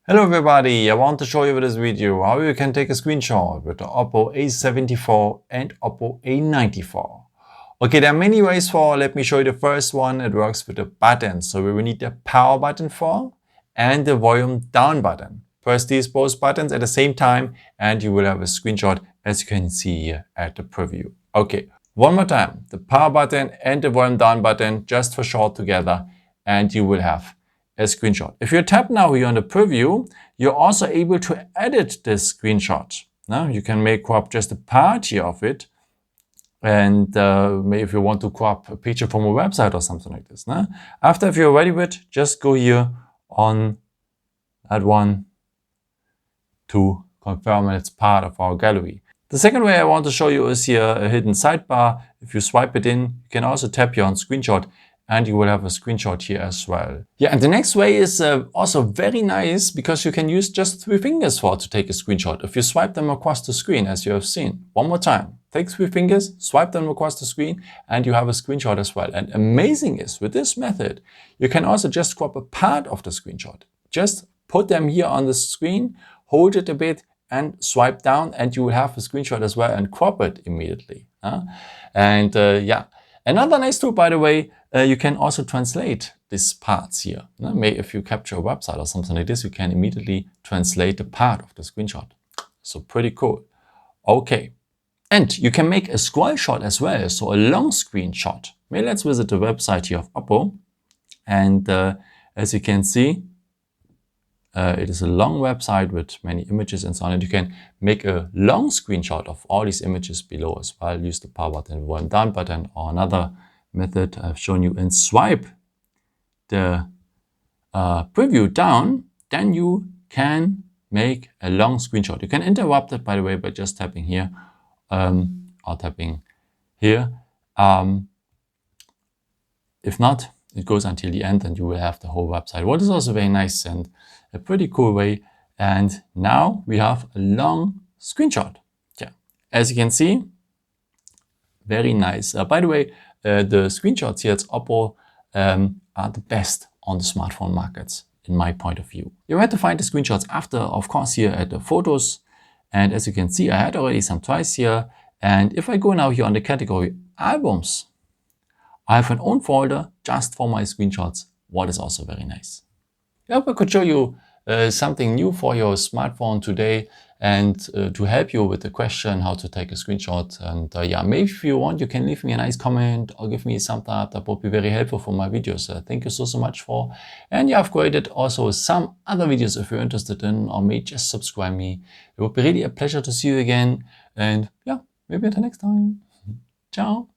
Hello everybody, I want to show you with this video how you can take a screenshot with the Oppo A74 and Oppo A94. Okay, there are many ways for. Let me show you the first one. It works with the buttons. So we will need the power button for and the volume down button. Press these both buttons at the same time and you will have a screenshot as you can see here at the preview. Okay, one more time, the power button and the volume down button just for short together and you will have a screenshot. If you tap now here on the preview, you're also able to edit this screenshot. Now you can make crop just a part here of it. And maybe if you want to crop a picture from a website or something like this. Now, after if you're ready with, just go here on that one to confirm it's part of our gallery. The second way I want to show you is here a hidden sidebar. If you swipe it in, you can also tap here on screenshot and you will have a screenshot here as well. Yeah, and the next way is also very nice because you can use just 3 fingers to take a screenshot. If you swipe them across the screen, as you have seen. One more time, take 3 fingers, swipe them across the screen, and you have a screenshot as well. And amazing is, with this method, you can also just crop a part of the screenshot. Just put them here on the screen, hold it a bit, and swipe down, and you will have a screenshot as well and crop it immediately. Yeah. Another nice tool, by the way, you can also translate these parts here. If you capture a website or something like this, you can immediately translate the part of the screenshot. So pretty cool. Okay. And you can make a scroll shot as well, so a long screenshot. Maybe let's visit the website here of Oppo. And as you can see, it is a long website with many images and so on. And you can make a long screenshot of all these images below as well. Use the power button, volume down button, or another method I've shown you, and swipe the preview down. Then you can make a long screenshot. You can interrupt it, by the way, by just tapping here or tapping here. If not, it goes until the end and you will have the whole website. What is also very nice and a pretty cool way. And now we have a long screenshot. Yeah, as you can see, very nice. By the way, the screenshots here at Oppo are the best on the smartphone markets, in my point of view. You had to find the screenshots after, of course, here at the photos. And as you can see, I had already some twice here. And if I go now here on the category albums, I have an own folder just for my screenshots, what is also very nice. I hope I could show you something new for your smartphone today and to help you with the question how to take a screenshot. And yeah, maybe if you want, you can leave me a nice comment or give me a thumbs up. That would be very helpful for my videos. Thank you so much for. And yeah, I've created also some other videos if you're interested in, or maybe just subscribe me. It would be really a pleasure to see you again. And yeah, maybe until next time. Ciao.